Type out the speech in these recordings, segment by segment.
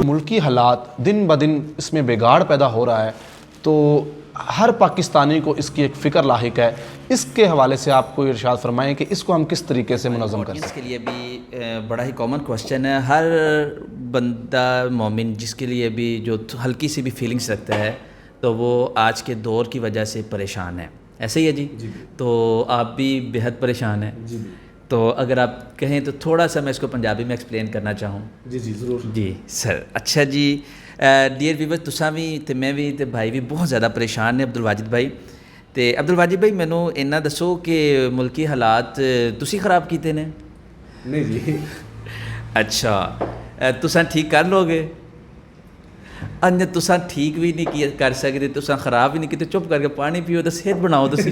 ملکی حالات دن بدن اس میں بگاڑ پیدا ہو رہا ہے، تو ہر پاکستانی کو اس کی ایک فکر لاحق ہے۔ اس کے حوالے سے آپ کو ارشاد فرمائیں کہ اس کو ہم کس طریقے سے منظم کر سکتے ہیں؟ اس کے لیے بھی بڑا ہی کامن کوشچن ہے۔ ہر بندہ مومن جس کے لیے بھی جو ہلکی سی بھی فیلنگس رکھتا ہے تو وہ آج کے دور کی وجہ سے پریشان ہے، ایسے ہی ہے جی؟ تو آپ بھی بہت پریشان ہیں۔ تو اگر آپ کہیں تو تھوڑا سا میں اس کو پنجابی میں ایکسپلین کرنا چاہوں۔ جی ضرور جی سر، اچھا جی ڈیئر ویور، تساں بھی تے میں بھی تے بھائی بھی بہت زیادہ پریشان نے عبدالواجد بھائی۔ تے عبدالواجد بھائی مینوں اینا دسو کہ ملکی حالات تسی خراب کیتے نے؟ نہیں جی۔ اچھا تساں ٹھیک کر لو گے؟ انج تساں ٹھیک بھی نہیں کر سکتے، تساں خراب بھی نہیں کیتے، چپ کر کے پانی پیو تے صحت بناؤ تسی۔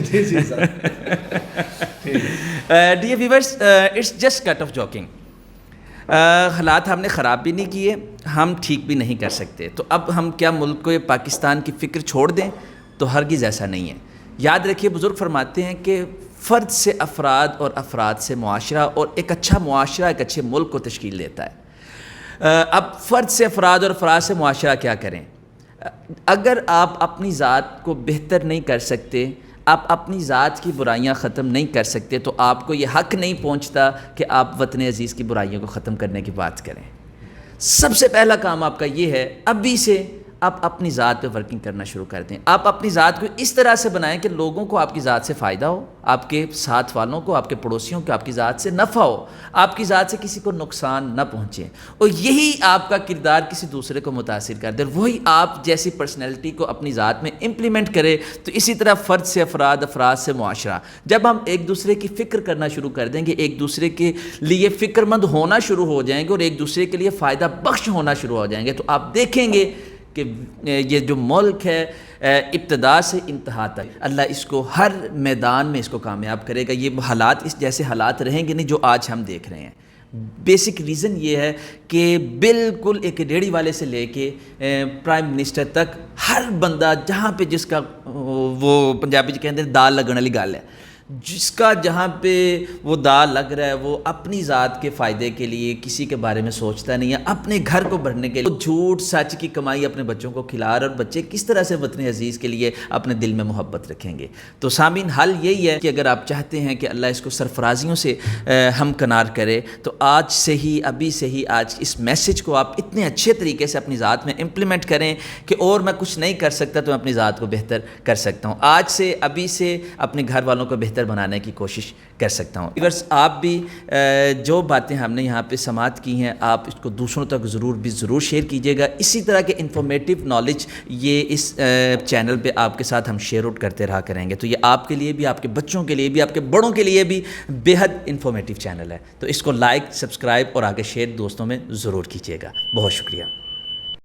Dear viewers, it's just cut off joking. حالات ہم نے خراب بھی نہیں کیے، ہم ٹھیک بھی نہیں کر سکتے، تو اب ہم کیا ملک کو پاکستان کی فکر چھوڑ دیں؟ تو ہرگز ایسا نہیں ہے۔ یاد رکھیے، بزرگ فرماتے ہیں کہ فرد سے افراد اور افراد سے معاشرہ، اور ایک اچھا معاشرہ ایک اچھے ملک کو تشکیل دیتا ہے۔ اب فرد سے افراد اور افراد سے معاشرہ کیا کریں؟ اگر آپ اپنی ذات کو بہتر نہیں کر سکتے، آپ اپنی ذات کی برائیاں ختم نہیں کر سکتے، تو آپ کو یہ حق نہیں پہنچتا کہ آپ وطن عزیز کی برائیوں کو ختم کرنے کی بات کریں۔ سب سے پہلا کام آپ کا یہ ہے، ابھی سے آپ اپنی ذات پہ ورکنگ کرنا شروع کر دیں۔ آپ اپنی ذات کو اس طرح سے بنائیں کہ لوگوں کو آپ کی ذات سے فائدہ ہو، آپ کے ساتھ والوں کو، آپ کے پڑوسیوں کو آپ کی ذات سے نفع ہو، آپ کی ذات سے کسی کو نقصان نہ پہنچے، اور یہی آپ کا کردار کسی دوسرے کو متاثر کر دے، وہی آپ جیسی پرسنالٹی کو اپنی ذات میں امپلیمنٹ کرے۔ تو اسی طرح فرد سے افراد، افراد سے معاشرہ، جب ہم ایک دوسرے کی فکر کرنا شروع کر دیں گے، ایک دوسرے کے لیے فکر مند ہونا شروع ہو جائیں گے، اور ایک دوسرے کے لیے فائدہ بخش ہونا شروع ہو جائیں گے، تو آپ دیکھیں گے کہ یہ جو ملک ہے ابتدا سے انتہا تک اللہ اس کو ہر میدان میں اس کو کامیاب کرے گا۔ یہ حالات اس جیسے حالات رہیں گے نہیں جو آج ہم دیکھ رہے ہیں۔ بیسک ریزن یہ ہے کہ بالکل ایک ریڑھی والے سے لے کے پرائم منسٹر تک ہر بندہ جہاں پہ جس کا وہ پنجابی کہتے ہیں دال لگن والی گل ہے، جس کا جہاں پہ وہ دال لگ رہا ہے وہ اپنی ذات کے فائدے کے لیے کسی کے بارے میں سوچتا نہیں ہے، اپنے گھر کو بھرنے کے لیے جھوٹ سچ کی کمائی اپنے بچوں کو کھلا رہا، اور بچے کس طرح سے وطن عزیز کے لیے اپنے دل میں محبت رکھیں گے۔ تو سامعین، حل یہی ہے کہ اگر آپ چاہتے ہیں کہ اللہ اس کو سرفرازیوں سے ہمکنار کرے، تو آج سے ہی، ابھی سے ہی آج اس میسج کو آپ اتنے اچھے طریقے سے اپنی ذات میں امپلیمنٹ کریں کہ اور میں کچھ نہیں کر سکتا تو میں اپنی ذات کو بہتر کر سکتا ہوں۔ آج سے، ابھی سے اپنے گھر والوں کو بہتر بنانے کی کوشش کر سکتا ہوں۔ ویورز، آپ بھی جو باتیں ہم نے یہاں پہ سماعت کی ہیں، آپ اس کو دوسروں تک ضرور شیئر کیجیے گا۔ اسی طرح کے انفارمیٹیو نالج یہ اس چینل پہ آپ کے ساتھ ہم شیئر آؤٹ کرتے رہا کریں گے، تو یہ آپ کے لیے بھی، آپ کے بچوں کے لیے بھی، آپ کے بڑوں کے لیے بھی بےحد انفارمیٹیو چینل ہے۔ تو اس کو لائک، سبسکرائب اور آگے شیئر دوستوں میں ضرور کیجیے گا۔ بہت شکریہ۔